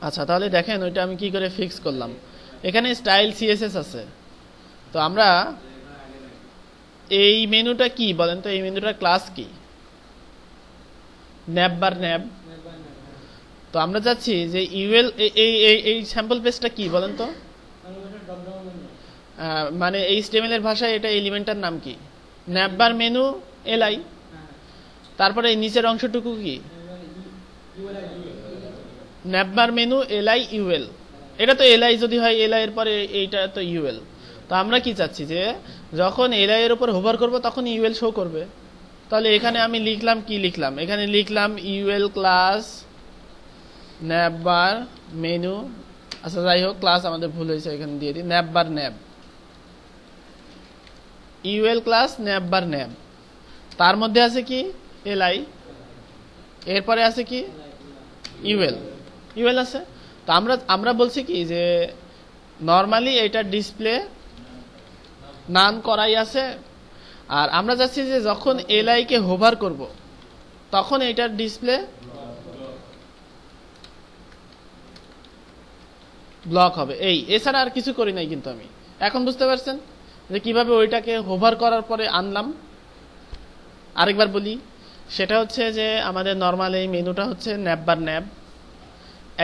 আচ্ছা, তাহলে দেখেন ওইটা আমি কি করে ফিক্স করলাম। এখানে স্টাইল সিএসএস আছে। তো আমরা এই মেনুটা কি বলেন তো, এই মেনুটার ক্লাস কি? ন্যাব বার ন্যাব। তো আমরা যাচ্ছি যে ইউএল, এই স্যাম্পল পেজটা কি বলেন তো? মানে এই HTML এর ভাষায় এটা এলিমেন্টার নাম কি? ন্যাব বার মেনু এলআই। তারপরে এই নিচের অংশটুকু কি? ন্যাব বার মেনু এলআই ইউএল। এটা তো এলআই যদি হয়, এলআই এর পরে এইটা তো ইউএল। তো আমরা কি চাচ্ছি যে যখন এলআই এর উপর হোভার করব তখন ইউএল শো করবে। তাহলে এখানে আমি লিখলাম, কি লিখলাম? এখানে লিখলাম ইউএল ক্লাস ন্যাব বার মেনু। আচ্ছা যাই হোক, ক্লাস আমাদের ভুল হয়েছে, এখানে দিয়ে দিই ন্যাব বার ন্যাব। ইউএল ক্লাস ন্যাব বার ন্যাব, তার মধ্যে আছে কি? এলআই, এরপরে আছে কি? ইউএল। ইউএল আছে। তো আমরা বলছি কি যে নরমালি এটা ডিসপ্লে নান করাই আছে। আর আমরা যাচ্ছি যে যখন এলআই কে হোভার করব তখন এটার ডিসপ্লে ব্লক হবে। এছাড়া আর কিছু করি নাই কিন্তু আমি। এখন বুঝতে পারছেন যে কিভাবে ওইটাকে হোভার করার পরে আনলাম? আরেকবার বলি, সেটা হচ্ছে যে আমাদের নরমাল এই মেনুটা হচ্ছে ন্যাব বার ন্যাব।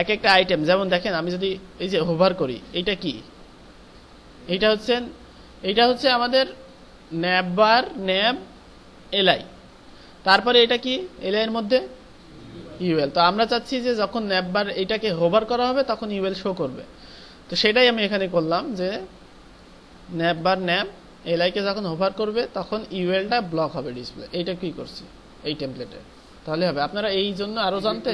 এক একটা আইটেম, যেমন দেখেন আমি যদি এই যে হোভার করি, এইটা কি? এইটা হচ্ছে আমাদের ন্যাব বার ন্যাব এলআই। তারপরে এটা কি? এলআই এর মধ্যে ইউএল। তো আমরা চাচ্ছি যে যখন ন্যাব বার এটাকে হোভার করা হবে তখন ইউএল শো করবে। তো সেটাই আমি এখানে করলাম যে ন্যাব বার ন্যাব এলআই কে যখন হোভার করবে তখন ইউএলটা ব্লক হবে ডিসপ্লে। এইটা কি করছি এই টেমপ্লেটে, তাহলে হবে। আপনারা এই জন্য আরো জানতে,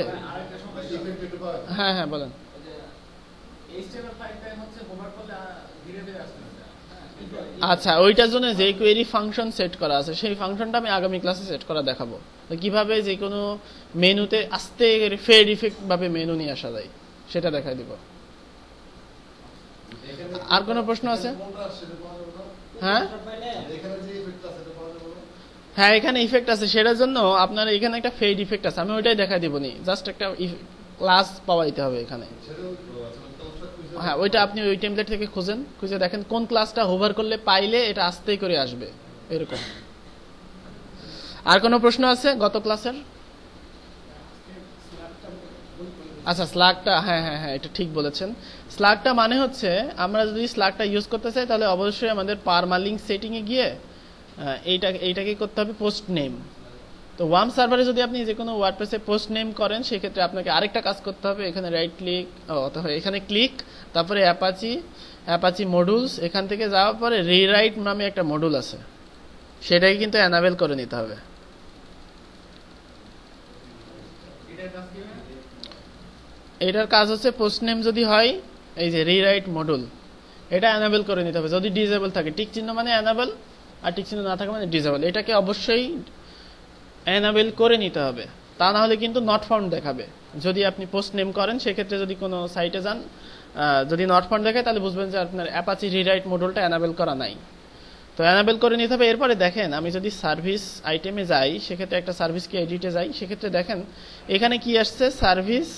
হ্যাঁ হ্যাঁ বলেন। আচ্ছা, ওইটার জন্য যে কোয়েরি ফাংশন সেট করা আছে সেই ফাংশনটা আমি আগামী ক্লাসে সেট করা দেখাবো, কিভাবে যে কোনো মেনুতে আস্তে ফেড ইফেক্ট ভাবে মেনু নিয়ে আসা যায় সেটা দেখাই দিব। আর কোনো প্রশ্ন আছে? হ্যাঁ হ্যাঁ, এখানে ইফেক্ট আছে, সেটার জন্য আপনার এখানে একটা ফেড ইফেক্ট আছে, আমি ওইটাই দেখাই দিব নি। জাস্ট একটা ক্লাস পাওয়াইতে হবে এখানে। হ্যাঁ, ওইটা আপনি ওই টেমপ্লেট থেকে খুঁজে দেখেন কোন ক্লাসটা হোভার করলে পাইলে এটা আস্তেই করে আসবে এরকম। আর কোনো প্রশ্ন আছে গত ক্লাসের? আচ্ছা, স্লাগটা, হ্যাঁ হ্যাঁ হ্যাঁ, এটা ঠিক বলেছেন। স্লাগটা মানে হচ্ছে আমরা যদি স্লাগটা ইউজ করতে চাই তাহলে অবশ্যই আমাদের পারমালিঙ্ক সেটিং এ গিয়ে এইটাকে করতে হবে পোস্ট নেম। তো ওয়ার্ম সার্ভারে যদি আপনি যে কোনো ওয়ার্ডপ্রেসে পোস্ট নেম করেন সেক্ষেত্রে আপনাকে আরেকটা কাজ করতে হবে। এখানে রাইট ক্লিক, অথবা এখানে ক্লিক, তারপরে অ্যাপাচি মডুলস, এখান থেকে যাওয়ার পরে রিরাইট নামে একটা মডুল আছে, সেটাকে কিন্তু এনাবেল করে নিতে হবে। এটার কাজ হচ্ছে পোস্ট নেম যদি হয়, এই যে রিরাইট মডুল, এটা এনাবেল করে নিতে হবে। যদি ডিসেবল থাকে, টিক চিহ্ন মানে এনাবেল, আর টিক চিহ্ন না থাকে মানে ডিসেবল। এটাকে অবশ্যই এনাবেল করে নিতে হবে, তা না হলে কিন্তু নট ফাউন্ড দেখাবে। যদি আপনি পোস্ট নেম করেন সেক্ষেত্রে যদি কোনো সাইটে যান, যদি নট ফাউন্ড দেখায় তাহলে বুঝবেন যে আপনার অ্যাপাচি রিরাইট মডুলটা এনাবেল করা নাই। তো এনাবেল করে নিতে হবে। এরপরে দেখেন আমি যদি সার্ভিস আইটেমে যাই, সেক্ষেত্রে একটা সার্ভিসকে এডিটে যাই, সেক্ষেত্রে দেখেন এখানে কি আসছে, সার্ভিস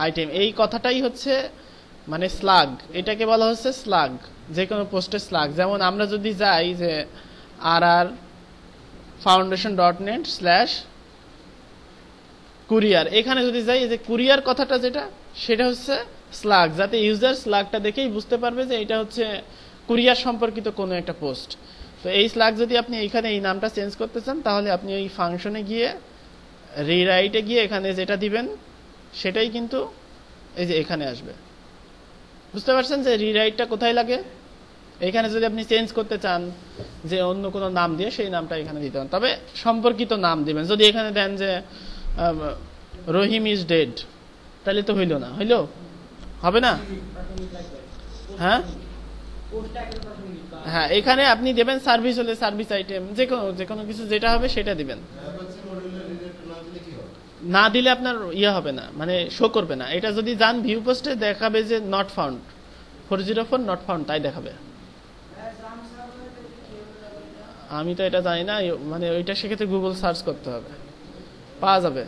আইটেম। এই কথাটাই হচ্ছে মানে স্লাগ, এটাকে বলা হচ্ছে স্লাগ, যে কোনো পোস্টের স্লাগ। যেমন আমরা যদি যাই যে rr/foundation.net/কুরিয়ার, এখানে যদি যাই, যে কুরিয়ার কথাটা যেটা, সেটা হচ্ছে স্লাগ, যাতে ইউজার স্লাগটা দেখেই বুঝতে পারবে যে এটা হচ্ছে কুরিয়ার সম্পর্কিত কোনো একটা পোস্ট। তো এই স্লাগ যদি আপনি এখানে এই নামটা চেঞ্জ করতে চান তাহলে আপনি এই ফাংশনে গিয়ে রিরাইটে গিয়ে এখানে যেটা দিবেন সেটাই কিন্তু এই যে এখানে আসবে। বুঝতে পারছেন যে রিরাইটটা কোথায় লাগে? এখানে যদি আপনি চেঞ্জ করতে চান যে অন্য কোনো নাম দিয়ে, সেই নামটা এখানে দিতে পারেন, তবে সম্পর্কিত নাম দিবেন। যদি এখানে দেন যে রহিম ইজ ডেড, তাহলে তো হইল না, হবে না। হ্যাঁ হ্যাঁ, এখানে আপনি দেবেন সার্ভিস হলে সার্ভিস আইটেম, যে কোনো কিছু যেটা হবে সেটা দিবেন। না দিলে আপনার হবে না, মানে শো করবে না। এটা যদি যান ভিউ পোস্টে দেখাবে যে নট ফাউন্ড, 404 নট ফাউন্ড, তাই দেখাবে। আমি তো এটা জানি না, মানে ওইটা সেক্ষেত্রে গুগল সার্চ করতে হবে, পাওয়া যাবে।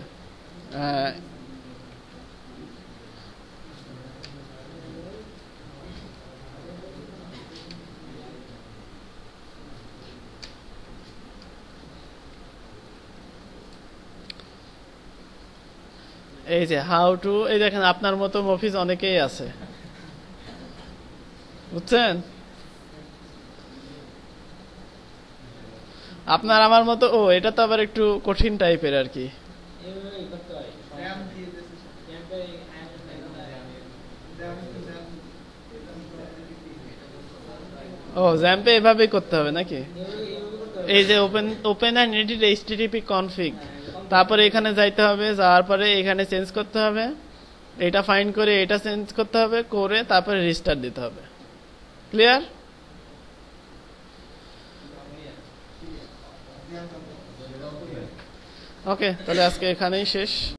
এই যে হাউ টু, এই দেখেন আপনার মতো মফিজ অনেকেই আছে, বুঝছেন? আপনার আমার মতো, ও এটা তো আবার একটু কঠিন টাইপের আর কি। ও জ্যাম্পে এভাবেই করতে হবে নাকি? এই যে open open and edit HTTP config, তারপরে এখানে যাইতে হবে, যাওয়ার পরে এখানে চেঞ্জ করতে হবে, এটা ফাইন্ড করে এটা চেঞ্জ করতে হবে, করে তারপরে রিস্টার্ট দিতে হবে। ক্লিয়ার? ওকে, তাহলে আজকে এখানেই শেষ।